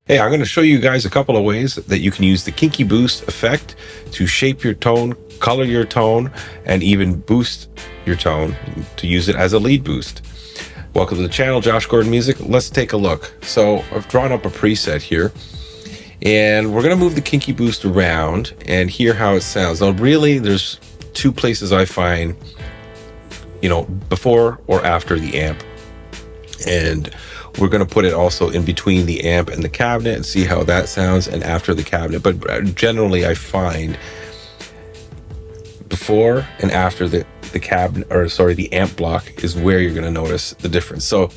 Hey, I'm going to show you guys a couple of ways that you can use the Kinky Boost effect to shape your tone, color your tone, and even boost your tone to use it as a lead boost. Welcome to the channel, Josh Gordon Music. Let's take a look. So I've drawn up a preset here, and we're going to move the Kinky Boost around and hear how it sounds. Now, really, there's two places I find, before or after the amp. And we're going to put it also in between the amp and the cabinet and see how that sounds, and after the cabinet. But generally I find before and after the cabinet, or sorry, the amp block is where you're going to notice the difference. So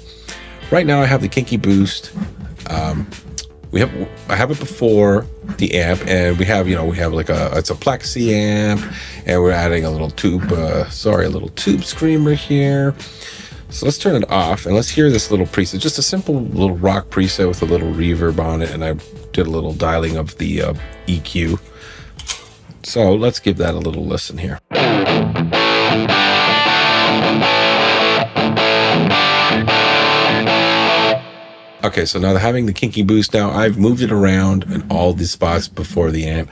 right now I have the Kinky Boost. I have it before the amp, and we have like it's a plexi amp, and we're adding a little tube, a little tube screamer here. So let's turn it off and let's hear this little preset, just a simple little rock preset with a little reverb on it, and I did a little dialing of the EQ. So let's give that a little listen here. Okay, so now having the Kinky Boost, now I've moved it around in all these spots before the amp.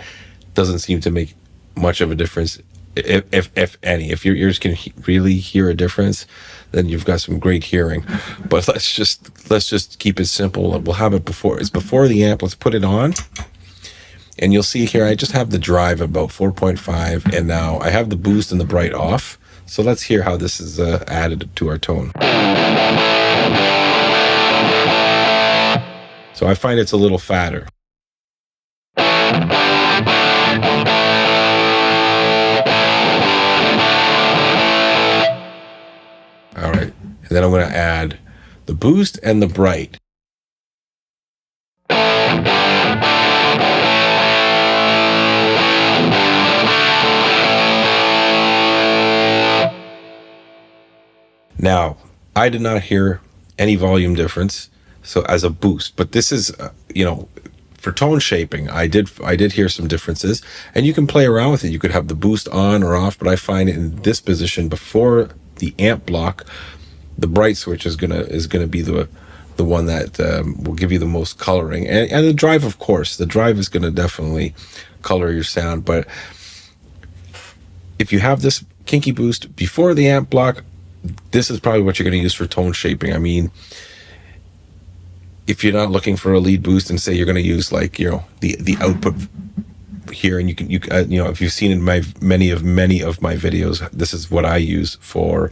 Doesn't seem to make much of a difference, if any. If your ears can really hear a difference, then you've got some great hearing. But let's just keep it simple. We'll have it before. It's before the amp. Let's put it on, and you'll see here I just have the drive about 4.5, and now I have the boost and the bright off. So let's hear how this is added to our tone. So I find it's a little fatter. All right, and then I'm going to add the boost and the bright. Now, I did not hear any volume difference, so as a boost, but this is, for tone shaping, I did hear some differences, and you can play around with it. You could have the boost on or off, but I find in this position before the amp block, the bright switch is gonna be the one that will give you the most coloring, and the drive, of course. The drive is gonna definitely color your sound. But if you have this Kinky Boost before the amp block, this is probably what you're going to use for tone shaping. I mean, if you're not looking for a lead boost, and say you're going to use the output here, and you can if you've seen in many of my videos, this is what I use to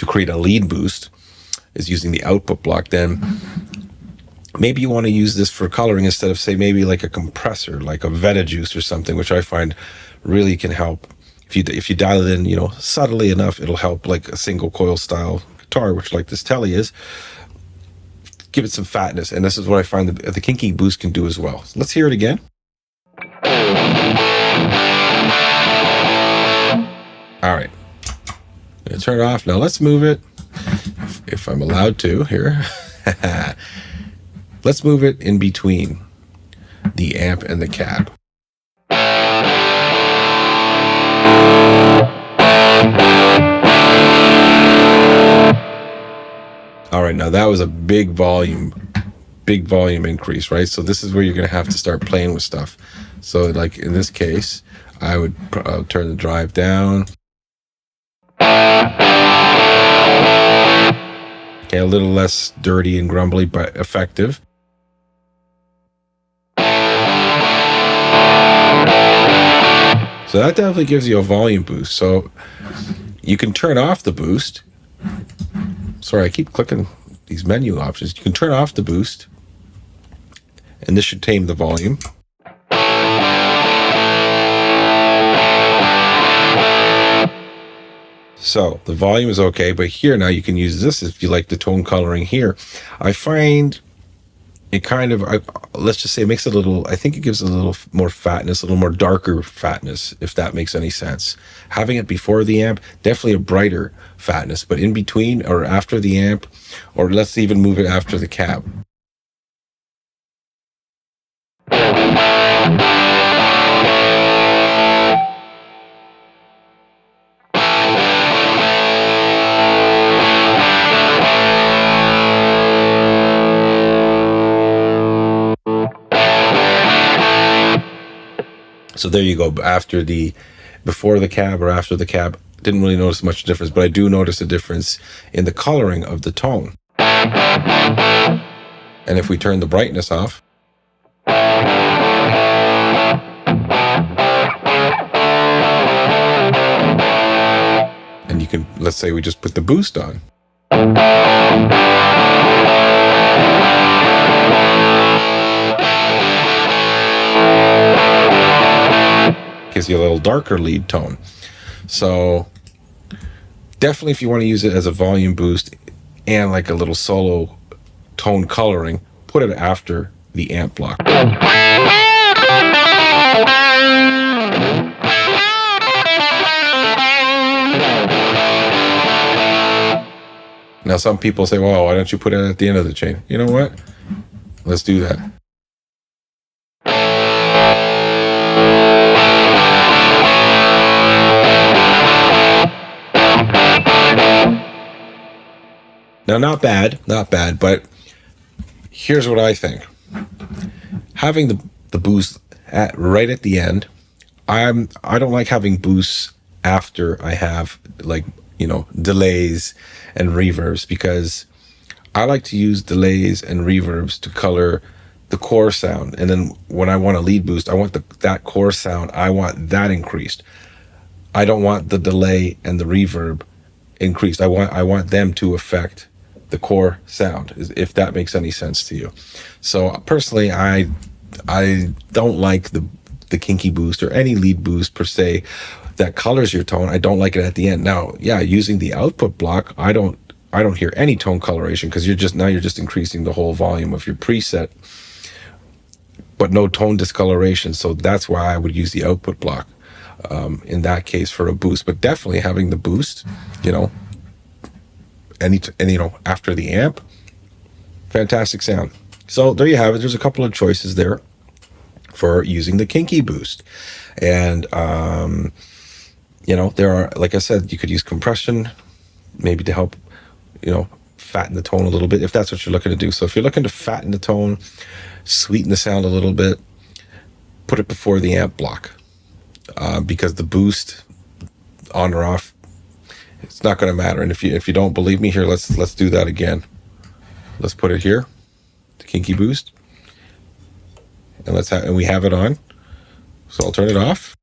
create a lead boost, is using the output block. Then maybe you want to use this for coloring instead of, say, maybe like a compressor, like a Veta Juice or something, which I find really can help. If you dial it in, subtly enough, it'll help, like a single coil style guitar, which like this Telly is. Give it some fatness, and this is what I find the Kinky Boost can do as well. So let's hear it again. All right, I'm gonna turn it off. Now let's move it, if I'm allowed to here. Let's move it in between the amp and the cab. All right, now that was a big volume increase, right? So this is where you're going to have to start playing with stuff. So like in this case, I would turn the drive down. Okay, a little less dirty and grumbly, but effective. So that definitely gives you a volume boost. So you can turn off the boost. Sorry, I keep clicking these menu options. You can turn off the boost, and this should tame the volume. So the volume is okay, but here now you can use this if you like the tone coloring here. I find it kind of, let's just say, makes it a little, I think it gives a little more fatness, a little more darker fatness, if that makes any sense. Having it before the amp, definitely a brighter fatness, but in between or after the amp, or let's even move it after the cab. So there you go. Before the cab or after the cab, didn't really notice much difference, but I do notice a difference in the coloring of the tone. And if we turn the brightness off, and you can, let's say we just put the boost on. Gives you a little darker lead tone. So definitely, if you want to use it as a volume boost and like a little solo tone coloring, put it after the amp block. Now some people say, well, why don't you put it at the end of the chain? You know what? Let's do that. Now, not bad, but here's what I think. Having the boost right at the end, I don't like having boosts after I have, like, you know, delays and reverbs, because I like to use delays and reverbs to color the core sound. And then when I want a lead boost, I want that core sound, I want that increased. I don't want the delay and the reverb increased. I want them to affect the core sound, if that makes any sense to you. So personally, I don't like the Kinky boost or any lead boost per se that colors your tone. I don't like it at the end. Now, yeah, using the output block, I don't hear any tone coloration, because you're just increasing the whole volume of your preset, but no tone discoloration. So that's why I would use the output block in that case for a boost. But definitely having the boost, you know, and you know, after the amp, fantastic sound. So there you have it. There's a couple of choices there for using the Kinky boost. And you know, there are, like I said, you could use compression maybe to help, you know, fatten the tone a little bit, if that's what you're looking to do. So if you're looking to fatten the tone, sweeten the sound a little bit, put it before the amp block, because the boost on or off, it's not going to matter. And if you don't believe me, here, let's do that again. Let's put it here, the Kinky boost, and we have it on. So I'll turn it off.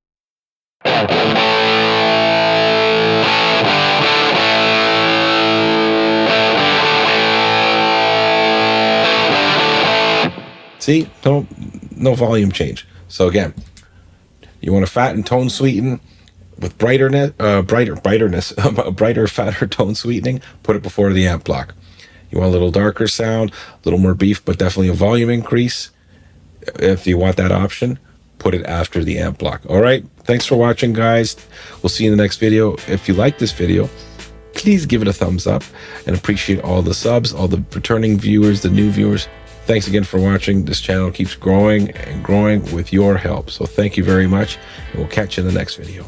See, no volume change. So again, you want to fatten, tone sweeten with brighter, fatter tone sweetening, put it before the amp block. You want a little darker sound, a little more beef, but definitely a volume increase. If you want that option, put it after the amp block. All right, thanks for watching, guys. We'll see you in the next video. If you like this video, please give it a thumbs up, and appreciate all the subs, all the returning viewers, the new viewers. Thanks again for watching. This channel keeps growing and growing with your help. So thank you very much, and we'll catch you in the next video.